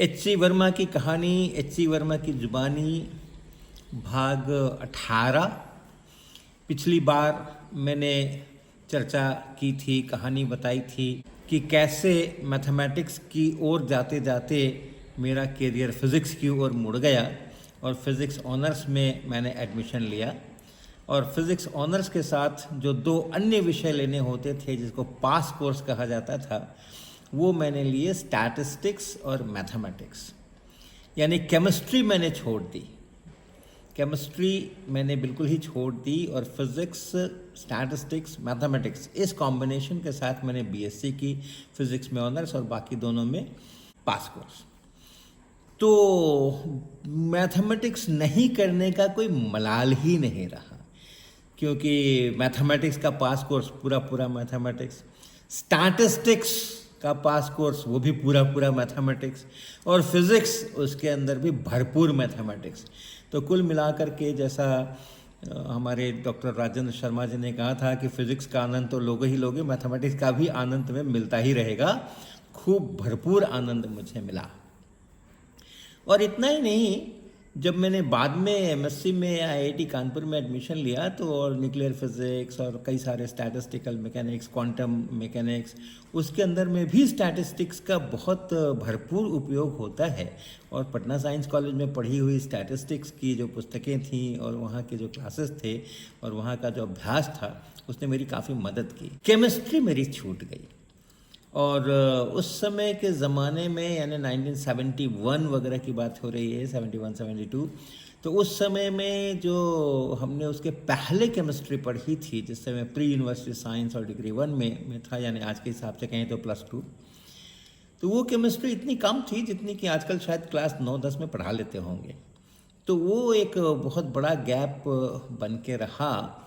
एच.सी. वर्मा की कहानी, एच.सी. वर्मा की जुबानी, भाग 18। पिछली बार मैंने चर्चा की थी, कहानी बताई थी कि कैसे मैथमेटिक्स की ओर जाते जाते मेरा करियर फिज़िक्स की ओर मुड़ गया और फिज़िक्स ऑनर्स में मैंने एडमिशन लिया। और फिज़िक्स ऑनर्स के साथ जो दो अन्य विषय लेने होते थे जिसको पास कोर्स कहा जाता था, वो मैंने लिए स्टैटिस्टिक्स और मैथमेटिक्स। यानी केमिस्ट्री मैंने छोड़ दी, केमिस्ट्री मैंने बिल्कुल ही छोड़ दी और फिज़िक्स, स्टैटिस्टिक्स, मैथमेटिक्स इस कॉम्बिनेशन के साथ मैंने बीएससी की फिज़िक्स में ऑनर्स और बाकी दोनों में पास कोर्स। तो मैथमेटिक्स नहीं करने का कोई मलाल ही नहीं रहा, क्योंकि मैथमेटिक्स का पास कोर्स पूरा पूरा मैथमेटिक्स, स्टैटिस्टिक्स का पास कोर्स वो भी पूरा पूरा मैथमेटिक्स, और फिज़िक्स उसके अंदर भी भरपूर मैथमेटिक्स। तो कुल मिलाकर के जैसा हमारे डॉक्टर राजेंद्र शर्मा जी ने कहा था कि फ़िज़िक्स का आनंद तो लोगे ही लोगे, मैथमेटिक्स का भी आनंद में मिलता ही रहेगा। खूब भरपूर आनंद मुझे मिला। और इतना ही नहीं, जब मैंने बाद में एमएससी में आईआईटी कानपुर में एडमिशन लिया तो और न्यूक्लियर फिज़िक्स और कई सारे स्टैटिस्टिकल मैकेनिक्स, क्वांटम मैकेनिक्स, उसके अंदर में भी स्टैटिस्टिक्स का बहुत भरपूर उपयोग होता है। और पटना साइंस कॉलेज में पढ़ी हुई स्टैटिस्टिक्स की जो पुस्तकें थीं और वहाँ के जो क्लासेस थे और वहाँ का जो अभ्यास था, उसने मेरी काफ़ी मदद की। केमिस्ट्री मेरी छूट गई। और उस समय के ज़माने में, यानी 1971 वगैरह की बात हो रही है, 71 72, तो उस समय में जो हमने उसके पहले केमिस्ट्री पढ़ी थी, जिस समय प्री यूनिवर्सिटी साइंस और डिग्री 1 में था, यानी आज के हिसाब से कहें तो +2, तो वो केमिस्ट्री इतनी कम थी जितनी कि आजकल शायद क्लास 9-10 में पढ़ा लेते होंगे। तो वो एक बहुत बड़ा गैप बन के रहा।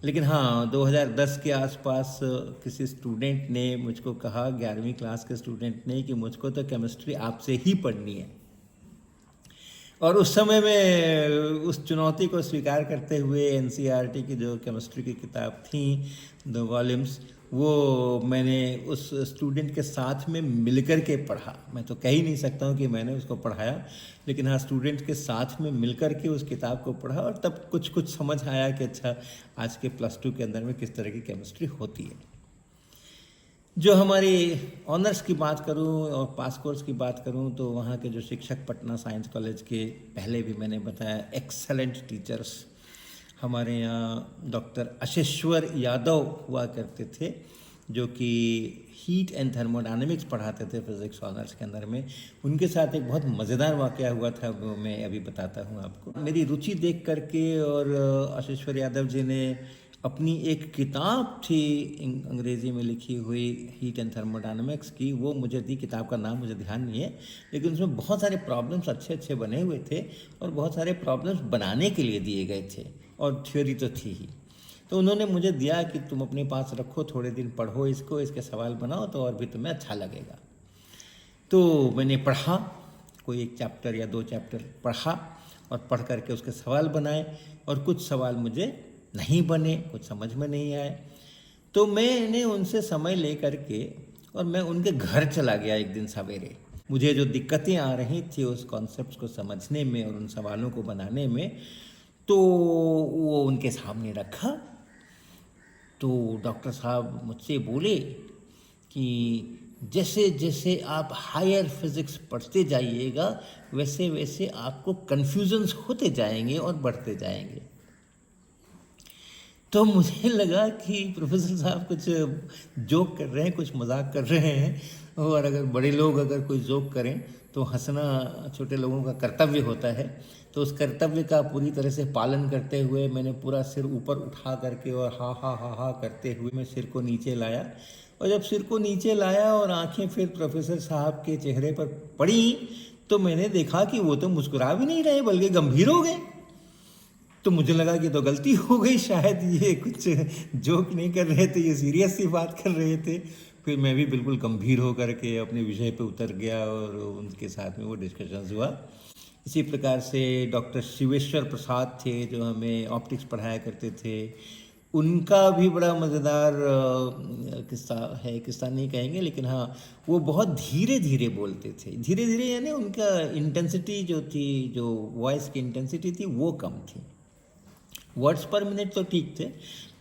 लेकिन हाँ, 2010 के आसपास किसी स्टूडेंट ने मुझको कहा, 11वीं क्लास के स्टूडेंट ने, कि मुझको तो केमिस्ट्री आपसे ही पढ़नी है। और उस समय में उस चुनौती को स्वीकार करते हुए एनसीईआरटी की जो केमिस्ट्री की किताब थी, 2 वॉल्यूम्स, वो मैंने उस स्टूडेंट के साथ में मिलकर के पढ़ा। मैं तो कह ही नहीं सकता हूँ कि मैंने उसको पढ़ाया, लेकिन हाँ, स्टूडेंट के साथ में मिलकर के उस किताब को पढ़ा और तब कुछ कुछ समझ आया कि अच्छा, आज के +2 के अंदर में किस तरह की केमिस्ट्री होती है। जो हमारी ऑनर्स की बात करूं और पास कोर्स की बात करूं, तो वहाँ के जो शिक्षक पटना साइंस कॉलेज के, पहले भी मैंने बताया, एक्सेलेंट टीचर्स हमारे यहाँ डॉक्टर अशेश्वर यादव हुआ करते थे, जो कि हीट एंड थर्मोडायनेमिक्स पढ़ाते थे फिज़िक्स ऑनर्स के अंदर में। उनके साथ एक बहुत मज़ेदार वाक़या हुआ था, वो मैं अभी बताता हूँ आपको। मेरी रुचि देख करके और अशेश्वर यादव जी ने अपनी एक किताब थी अंग्रेज़ी में लिखी हुई हीट एंड थर्मोडायनेमिक्स की, वो मुझे दी। किताब का नाम मुझे ध्यान नहीं है, लेकिन उसमें बहुत सारे प्रॉब्लम्स अच्छे अच्छे बने हुए थे और बहुत सारे प्रॉब्लम्स बनाने के लिए दिए गए थे, और थ्योरी तो थी ही। तो उन्होंने मुझे दिया कि तुम अपने पास रखो, थोड़े दिन पढ़ो इसको, इसके सवाल बनाओ तो और भी तुम्हें अच्छा लगेगा। तो मैंने पढ़ा, कोई 1 चैप्टर या 2 चैप्टर पढ़ा और पढ़ करके उसके सवाल बनाए, और कुछ सवाल मुझे नहीं बने, कुछ समझ में नहीं आए। तो मैंने उनसे समय ले करके और मैं उनके घर चला गया एक दिन सवेरे। मुझे जो दिक्कतें आ रही थी उस कॉन्सेप्ट को समझने में और उन सवालों को बनाने में, तो वो उनके सामने रखा। तो डॉक्टर साहब मुझसे बोले कि जैसे जैसे आप हायर फिज़िक्स पढ़ते जाइएगा, वैसे वैसे आपको कन्फ्यूजन्स होते जाएंगे और बढ़ते जाएंगे। तो मुझे लगा कि प्रोफेसर साहब कुछ जोक कर रहे हैं, कुछ मजाक कर रहे हैं, और अगर बड़े लोग अगर कोई जोक करें तो हंसना छोटे लोगों का कर्तव्य होता है। तो उस कर्तव्य का पूरी तरह से पालन करते हुए मैंने पूरा सिर ऊपर उठा करके और हा हा हा हा करते हुए मैं सिर को नीचे लाया। और जब सिर को नीचे लाया और आंखें फिर प्रोफेसर साहब के चेहरे पर पड़ी, तो मैंने देखा कि वो तो मुस्कुरा भी नहीं रहे बल्कि गंभीर हो गए। तो मुझे लगा कि तो गलती हो गई, शायद ये कुछ जोक नहीं कर रहे थे, ये सीरियस सी बात कर रहे थे। फिर मैं भी बिल्कुल गंभीर होकर के अपने विषय पे उतर गया और उनके साथ में वो डिस्कशंस हुआ। इसी प्रकार से डॉक्टर शिवेश्वर प्रसाद थे, जो हमें ऑप्टिक्स पढ़ाया करते थे, उनका भी बड़ा मज़ेदार किस्सा है, किस्सा नहीं कहेंगे लेकिन हाँ, वो बहुत धीरे धीरे बोलते थे। धीरे धीरे यानी उनका इंटेंसिटी जो थी, जो वॉइस की इंटेंसिटी थी वो कम थी। वर्ड्स पर मिनट तो ठीक थे,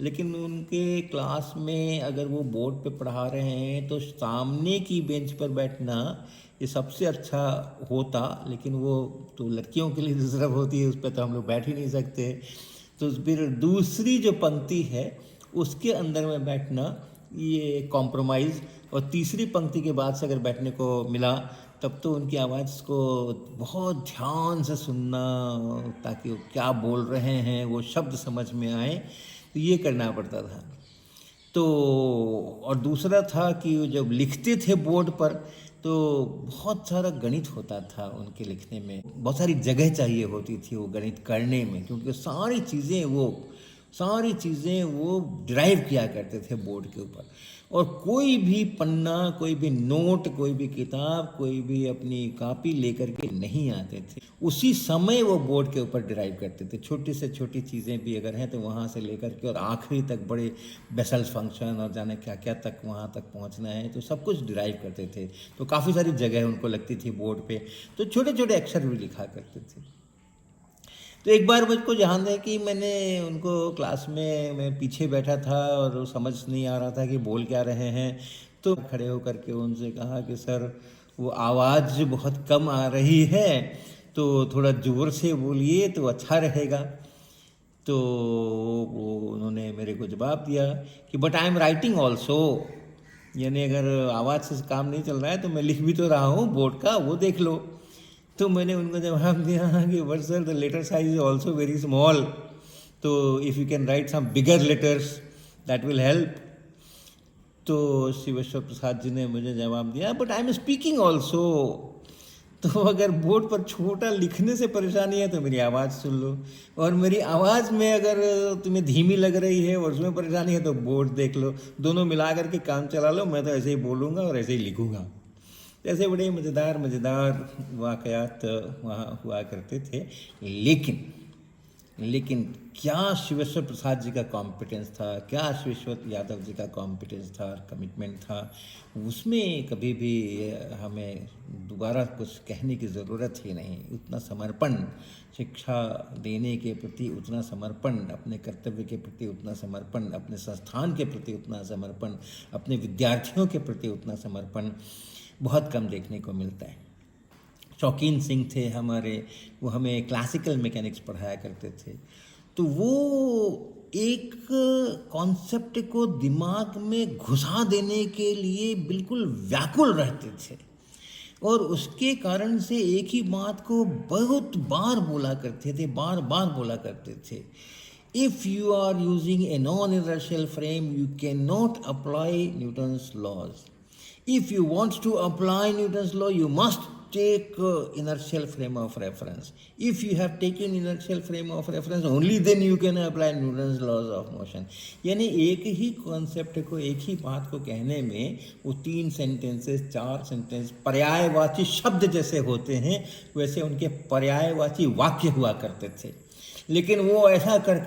लेकिन उनके क्लास में अगर वो बोर्ड पे पढ़ा रहे हैं तो सामने की बेंच पर बैठना ये सबसे अच्छा होता, लेकिन वो तो लड़कियों के लिए रिजर्व होती है, उस पर तो हम लोग बैठ ही नहीं सकते। तो फिर दूसरी जो पंक्ति है उसके अंदर में बैठना ये कॉम्प्रोमाइज़, और तीसरी पंक्ति के बाद से अगर बैठने को मिला तब तो उनकी आवाज़ को बहुत ध्यान से सुनना, ताकि वो क्या बोल रहे हैं वो शब्द समझ में आए, तो ये करना पड़ता था। तो और दूसरा था कि जब लिखते थे बोर्ड पर तो बहुत सारा गणित होता था उनके लिखने में, बहुत सारी जगह चाहिए होती थी वो गणित करने में, क्योंकि सारी चीज़ें वो ड्राइव किया करते थे बोर्ड के ऊपर। और कोई भी पन्ना, कोई भी नोट, कोई भी किताब, कोई भी अपनी कॉपी लेकर के नहीं आते थे, उसी समय वो बोर्ड के ऊपर ड्राइव करते थे। छोटी से छोटी चीज़ें भी अगर हैं तो वहाँ से लेकर के और आखिरी तक बड़े बेसल्स फंक्शन और जाने क्या क्या तक वहाँ तक पहुँचना है, तो सब कुछ ड्राइव करते थे। तो काफ़ी सारी जगह उनको लगती थी बोर्ड पे, तो छोटे छोटे अक्षर भी लिखा करते थे। तो एक बार मुझको ध्यान है कि मैंने उनको क्लास में, मैं पीछे बैठा था और वो समझ नहीं आ रहा था कि बोल क्या रहे हैं, तो खड़े होकर के उनसे कहा कि सर वो आवाज़ बहुत कम आ रही है, तो थोड़ा ज़ोर से बोलिए तो अच्छा रहेगा। तो वो उन्होंने मेरे को जवाब दिया कि but I am writing also, यानी अगर आवाज़ से काम नहीं चल रहा है तो मैं लिख भी तो रहा हूँ बोर्ड का, वो देख लो। तो मैंने उनको जवाब दिया कि but sir the letter size is also very small, तो if you can write some bigger letters that will help. तो शिवेश्वर प्रसाद जी ने मुझे जवाब दिया but I am speaking also, तो अगर बोर्ड पर छोटा लिखने से परेशानी है तो मेरी आवाज़ सुन लो, और मेरी आवाज़ में अगर तुम्हें धीमी लग रही है और उसमें परेशानी है तो बोर्ड देख लो, दोनों मिला करके काम चला लो, मैं तो ऐसे ही बोलूँगा और ऐसे ही लिखूँगा। ऐसे बड़े मज़ेदार वाक़यात वहाँ हुआ करते थे। लेकिन क्या शिवेश्वर प्रसाद जी का कॉम्पिटेंस था, क्या शिवेश्वर यादव जी का कॉम्पिटेंस था, कमिटमेंट था, उसमें कभी भी हमें दोबारा कुछ कहने की ज़रूरत ही नहीं। उतना समर्पण, शिक्षा देने के प्रति उतना समर्पण, अपने कर्तव्य के प्रति उतना समर्पण, अपने संस्थान के प्रति उतना समर्पण, अपने विद्यार्थियों के प्रति उतना समर्पण बहुत कम देखने को मिलता है। शौकीन सिंह थे हमारे, वो हमें क्लासिकल मैकेनिक्स पढ़ाया करते थे, तो वो एक कॉन्सेप्ट को दिमाग में घुसा देने के लिए बिल्कुल व्याकुल रहते थे, और उसके कारण से एक ही बात को बहुत बार बोला करते थे। If you are using a non inertial frame you can not apply Newton's laws. If you want to apply Newton's law, you must take inertial frame of reference. If you have taken inertial frame of reference, only then you can apply Newton's laws of motion. यानी एक ही concept को, एक ही बात को कहने में वो 3 sentences, 4 sentence, पर्यायवाची शब्द जैसे होते हैं वैसे उनके पर्यायवाची वाक्य हुआ करते थे। लेकिन वो ऐसा कर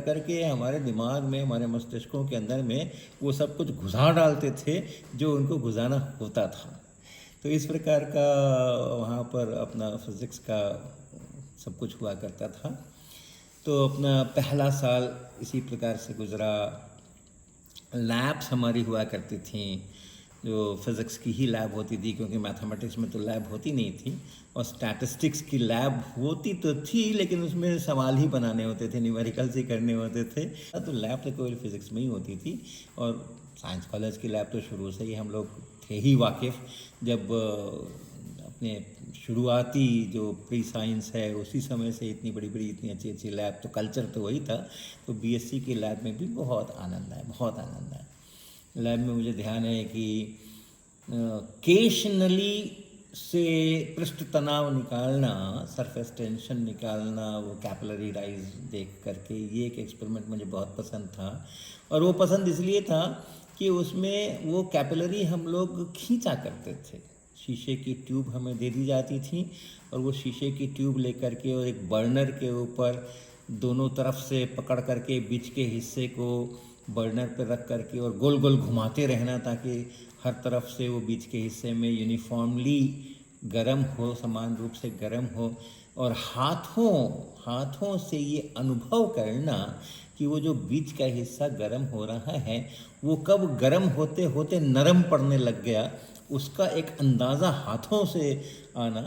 कर के हमारे दिमाग में, हमारे मस्तिष्कों के अंदर में वो सब कुछ घुसा डालते थे जो उनको घुसाना होता था। तो इस प्रकार का वहाँ पर अपना फिज़िक्स का सब कुछ हुआ करता था। तो अपना पहला साल इसी प्रकार से गुज़रा। लैब्स हमारी हुआ करती थी, जो फिज़िक्स की ही लैब होती थी, क्योंकि मैथमेटिक्स में तो लैब होती नहीं थी, और स्टैटिस्टिक्स की लैब होती तो थी लेकिन उसमें सवाल ही बनाने होते थे, न्यूमेरिकल्स ही करने होते थे। तो लैब तो केवल फिज़िक्स में ही होती थी, और साइंस कॉलेज की लैब तो शुरू से ही हम लोग थे ही वाकिफ़। जब अपने शुरुआती जो प्री साइंस है उसी समय से इतनी बड़ी इतनी अच्छी लैब, तो कल्चर तो वही था। तो बीएससी की लैब में भी बहुत आनंद आया। लैब में मुझे ध्यान है कि केश नली से पृष्ठ तनाव निकालना, सरफेस टेंशन निकालना, वो कैपिलरी राइज देख करके, ये एक एक्सपेरिमेंट मुझे बहुत पसंद था। और वो पसंद इसलिए था कि उसमें वो कैपिलरी हम लोग खींचा करते थे। शीशे की ट्यूब हमें दे दी जाती थी, और वो शीशे की ट्यूब लेकर के और एक बर्नर के ऊपर दोनों तरफ से पकड़ करके बीच के हिस्से को बर्नर पर रख करके और गोल गोल घुमाते रहना, ताकि हर तरफ से वो बीच के हिस्से में यूनिफॉर्मली गर्म हो, समान रूप से गर्म हो। और हाथों से ये अनुभव करना कि वो जो बीच का हिस्सा गर्म हो रहा है वो कब गर्म होते होते नरम पड़ने लग गया, उसका एक अंदाज़ा हाथों से आना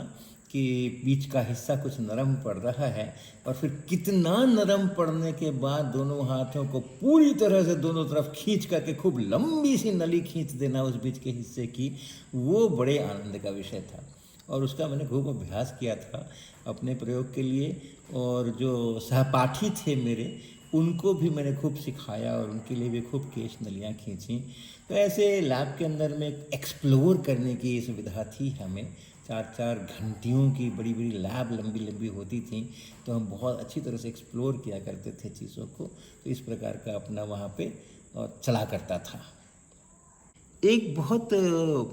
कि बीच का हिस्सा कुछ नरम पड़ रहा है। और फिर कितना नरम पड़ने के बाद दोनों हाथों को पूरी तरह से दोनों तरफ खींच करके खूब लंबी सी नली खींच देना उस बीच के हिस्से की, वो बड़े आनंद का विषय था। और उसका मैंने खूब अभ्यास किया था अपने प्रयोग के लिए, और जो सहपाठी थे मेरे उनको भी मैंने खूब सिखाया और उनके लिए भी खूब केश नलियाँ खींची। तो ऐसे लैब के अंदर में एक्सप्लोर करने की सुविधा थी हमें। 4-4 घंटियों की बड़ी बड़ी लैब लंबी लंबी होती थी, तो हम बहुत अच्छी तरह से एक्सप्लोर किया करते थे चीज़ों को। तो इस प्रकार का अपना वहाँ पे चला करता था। एक बहुत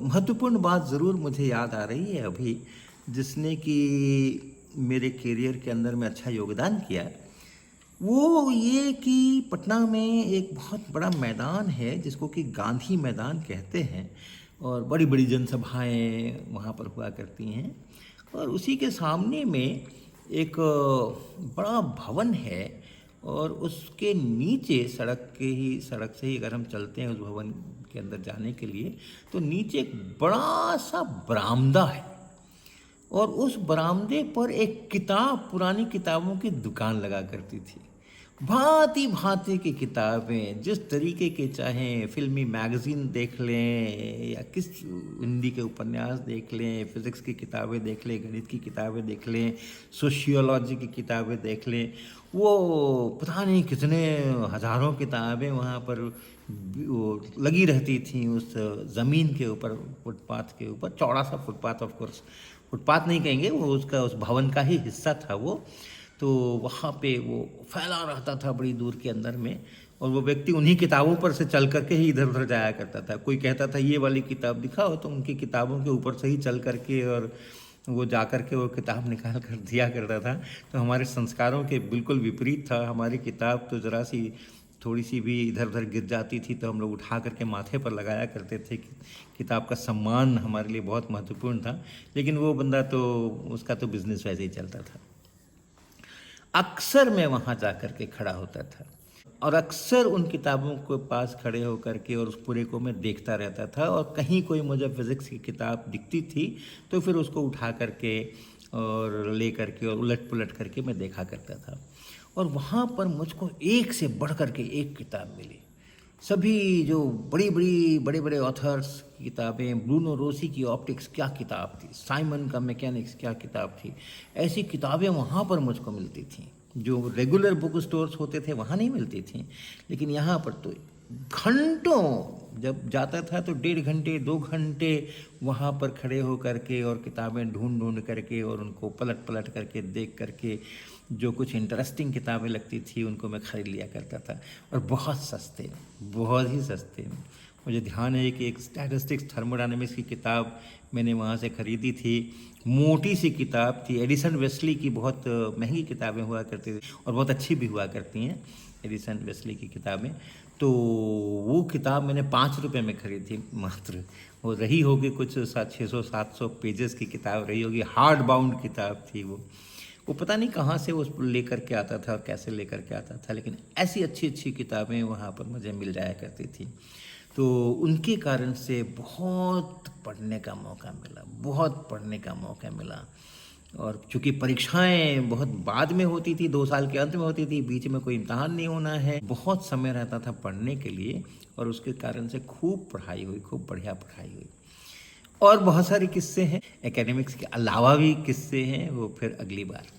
महत्वपूर्ण बात ज़रूर मुझे याद आ रही है अभी, जिसने कि मेरे करियर के अंदर में अच्छा योगदान किया, वो ये कि पटना में एक बहुत बड़ा मैदान है जिसको कि गांधी मैदान कहते हैं, और बड़ी बड़ी जनसभाएं वहाँ पर हुआ करती हैं। और उसी के सामने में एक बड़ा भवन है, और उसके नीचे सड़क से ही अगर हम चलते हैं उस भवन के अंदर जाने के लिए, तो नीचे एक बड़ा सा बरामदा है, और उस बरामदे पर एक पुरानी किताबों की दुकान लगा करती थी। भांति भांति की किताबें, जिस तरीके के चाहें, फिल्मी मैगज़ीन देख लें या किस हिंदी के उपन्यास देख लें, फिज़िक्स की किताबें देख लें, गणित की किताबें देख लें, सोशियोलॉजी की किताबें देख लें, वो पता नहीं कितने हज़ारों किताबें वहाँ पर वो लगी रहती थी उस ज़मीन के ऊपर, फुटपाथ के ऊपर। चौड़ा सा फुटपाथ, ऑफ कोर्स फुटपाथ नहीं कहेंगे, वो उसका उस भवन का ही हिस्सा था वो। तो वहाँ पे वो फैला रहता था बड़ी दूर के अंदर में, और वो व्यक्ति उन्हीं किताबों पर से चल करके ही इधर उधर जाया करता था। कोई कहता था ये वाली किताब दिखाओ, तो उनकी किताबों के ऊपर से ही चल करके और वो जा कर के वो किताब निकाल कर दिया करता था। तो हमारे संस्कारों के बिल्कुल विपरीत था। हमारी किताब तो ज़रा सी थोड़ी सी भी इधर उधर गिर जाती थी तो हम लोग उठा करके माथे पर लगाया करते थे। किताब का सम्मान हमारे लिए बहुत महत्वपूर्ण था। लेकिन वो बंदा तो, उसका तो बिजनेस वैसे ही चलता था। अक्सर मैं वहाँ जा कर के खड़ा होता था, और अक्सर उन किताबों के पास खड़े होकर के और उस पूरे को मैं देखता रहता था। और कहीं कोई मुझे फिज़िक्स की किताब दिखती थी तो फिर उसको उठा करके और ले करके और उलट पुलट करके मैं देखा करता था। और वहाँ पर मुझको एक से बढ़ करके एक किताब मिली। सभी जो बड़े बड़े ऑथर्स की किताबें, ब्रूनो रोसी की ऑप्टिक्स क्या किताब थी, साइमन का मैकेनिक्स क्या किताब थी, ऐसी किताबें वहाँ पर मुझको मिलती थीं जो रेगुलर बुक स्टोर्स होते थे वहाँ नहीं मिलती थीं। लेकिन यहाँ पर तो घंटों, जब जाता था तो 1.5 घंटे 2 घंटे वहाँ पर खड़े हो करके और किताबें ढूंढ करके और उनको पलट पलट करके देख करके जो कुछ इंटरेस्टिंग किताबें लगती थी उनको मैं खरीद लिया करता था। और बहुत सस्ते, बहुत ही सस्ते। मुझे ध्यान है कि एक स्टैटिस्टिक्स थर्मोडायनेमिक्स की किताब मैंने वहाँ से ख़रीदी थी। मोटी सी किताब थी। एडिसन वेस्ली की बहुत महंगी किताबें हुआ करती थी और बहुत अच्छी भी हुआ करती हैं एडिसन वेस्ली की किताबें। तो वो किताब मैंने 5 रुपये में खरीदी मात्र। वो रही होगी कुछ 600-700 पेजेस की किताब रही होगी। हार्ड बाउंड किताब थी वो पता नहीं कहाँ से वो लेकर के आता था और कैसे लेकर के आता था, लेकिन ऐसी अच्छी अच्छी किताबें वहाँ पर मुझे मिल जाया करती थी। तो उनके कारण से बहुत पढ़ने का मौका मिला, बहुत पढ़ने का मौका मिला। और चूँकि परीक्षाएं बहुत बाद में होती थी, 2 साल के अंत में होती थी, बीच में कोई इम्तहान नहीं होना है, बहुत समय रहता था पढ़ने के लिए, और उसके कारण से खूब पढ़ाई हुई, खूब बढ़िया पढ़ाई हुई। और बहुत सारे किस्से हैं, एकेडमिक्स के अलावा भी किस्से हैं, वो फिर अगली बार।